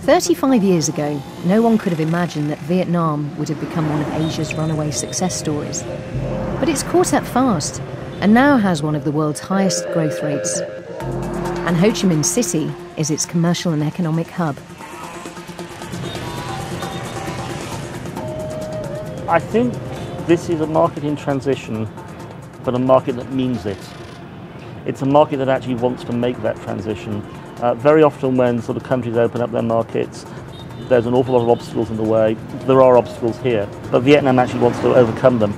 35 years ago, no one could have imagined that Vietnam would have become one of Asia's runaway success stories. But it's caught up fast and now has one of the world's highest growth rates. And Ho Chi Minh City is its commercial and economic hub. I think this is a market in transition, but a market that means it. It's a market that actually wants to make that transition. Very often when sort of countries open up their markets, there's an awful lot of obstacles in the way. There are obstacles here, but Vietnam actually wants to overcome them.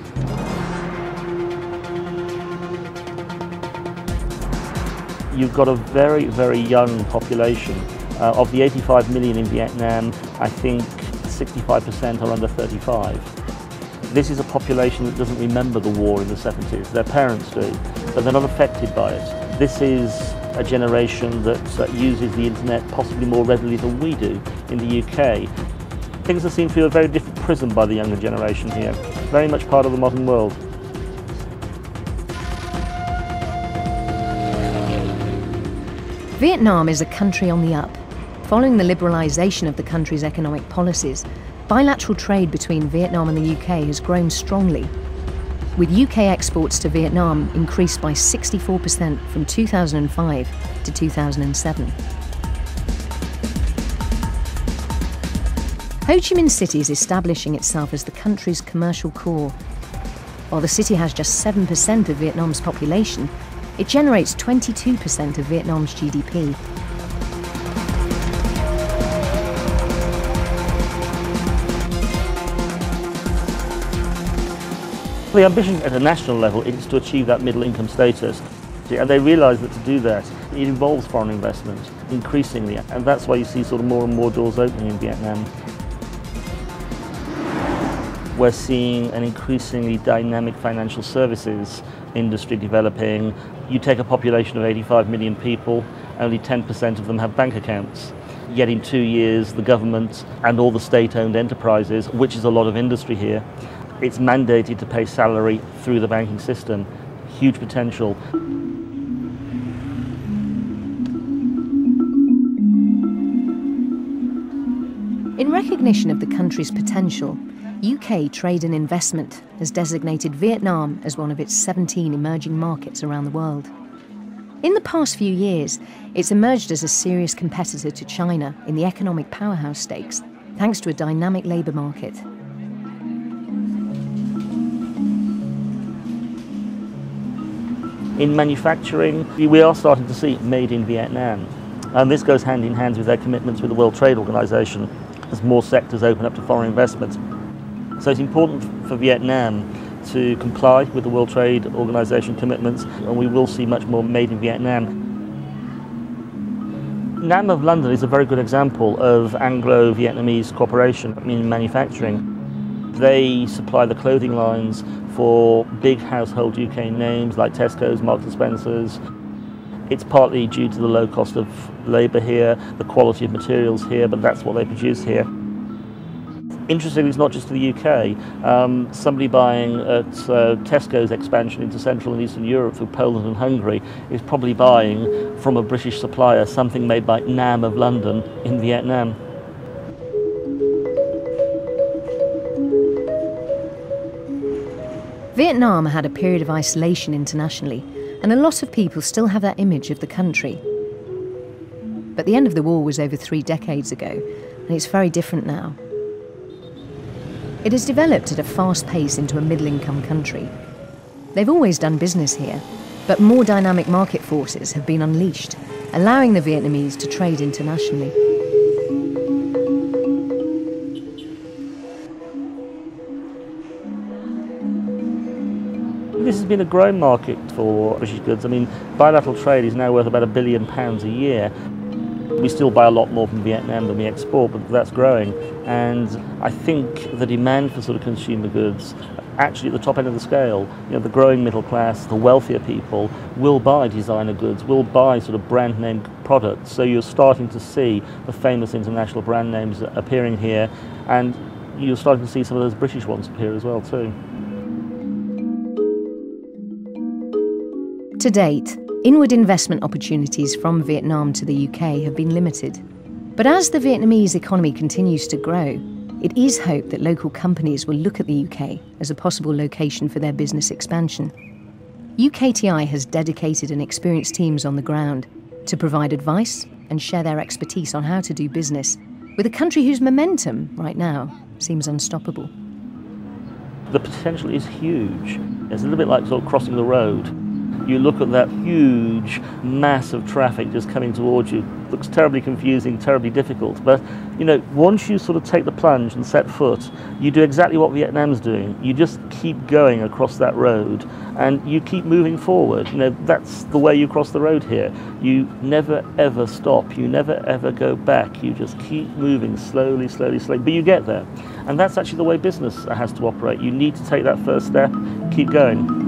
You've got a very, very young population. Of the 85 million in Vietnam, I think 65% are under 35. This is a population that doesn't remember the war in the 70s. Their parents do, but they're not affected by it. This is a generation that uses the internet possibly more readily than we do in the UK. Things are seen through a very different prism by the younger generation here, very much part of the modern world. Vietnam is a country on the up. Following the liberalisation of the country's economic policies, bilateral trade between Vietnam and the UK has grown strongly, with UK exports to Vietnam increased by 64% from 2005 to 2007. Ho Chi Minh City is establishing itself as the country's commercial core. While the city has just 7% of Vietnam's population, it generates 22% of Vietnam's GDP. The ambition at a national level is to achieve that middle income status, and they realise that to do that it involves foreign investment increasingly, and that's why you see sort of more and more doors opening in Vietnam. We're seeing an increasingly dynamic financial services industry developing. You take a population of 85 million people, only 10% of them have bank accounts. Yet in 2 years the government and all the state-owned enterprises, which is a lot of industry here, it's mandated to pay salary through the banking system. Huge potential. In recognition of the country's potential, UK Trade and Investment has designated Vietnam as one of its 17 emerging markets around the world. In the past few years, it's emerged as a serious competitor to China in the economic powerhouse stakes, thanks to a dynamic labour market. In manufacturing, we are starting to see made in Vietnam, and this goes hand in hand with their commitments with the World Trade Organization as more sectors open up to foreign investment. So it's important for Vietnam to comply with the World Trade Organization commitments, and we will see much more made in Vietnam. Nam of London is a very good example of Anglo-Vietnamese cooperation in manufacturing. They supply the clothing lines for big household UK names like Tesco's, Marks & Spencer's. It's partly due to the low cost of labour here, the quality of materials here, but that's what they produce here. Interestingly, it's not just the UK. Somebody buying at Tesco's expansion into Central and Eastern Europe through Poland and Hungary is probably buying from a British supplier something made by Nam of London in Vietnam. Vietnam had a period of isolation internationally, and a lot of people still have that image of the country. But the end of the war was over 3 decades ago, and it's very different now. It has developed at a fast pace into a middle-income country. They've always done business here, but more dynamic market forces have been unleashed, allowing the Vietnamese to trade internationally. This has been a growing market for British goods. I mean, bilateral trade is now worth about £1 billion a year. We still buy a lot more from Vietnam than we export, but that's growing. And I think the demand for sort of consumer goods, actually at the top end of the scale, you know, the growing middle class, the wealthier people, will buy designer goods, will buy sort of brand name products. So you're starting to see the famous international brand names appearing here, and you're starting to see some of those British ones appear as well too. To date, inward investment opportunities from Vietnam to the UK have been limited, But as the Vietnamese economy continues to grow, it is hoped that local companies will look at the UK as a possible location for their business expansion. UKTI has dedicated and experienced teams on the ground to provide advice and share their expertise on how to do business with a country whose momentum right now seems unstoppable. The potential is huge. It's a little bit like sort of crossing the road. You look at that huge mass of traffic just coming towards you. Looks terribly confusing, terribly difficult. But, you know, once you sort of take the plunge and set foot, you do exactly what Vietnam's doing. You just keep going across that road and you keep moving forward. You know, that's the way you cross the road here. You never ever stop. You never ever go back. You just keep moving slowly, slowly, slowly. But you get there. And that's actually the way business has to operate. You need to take that first step, keep going.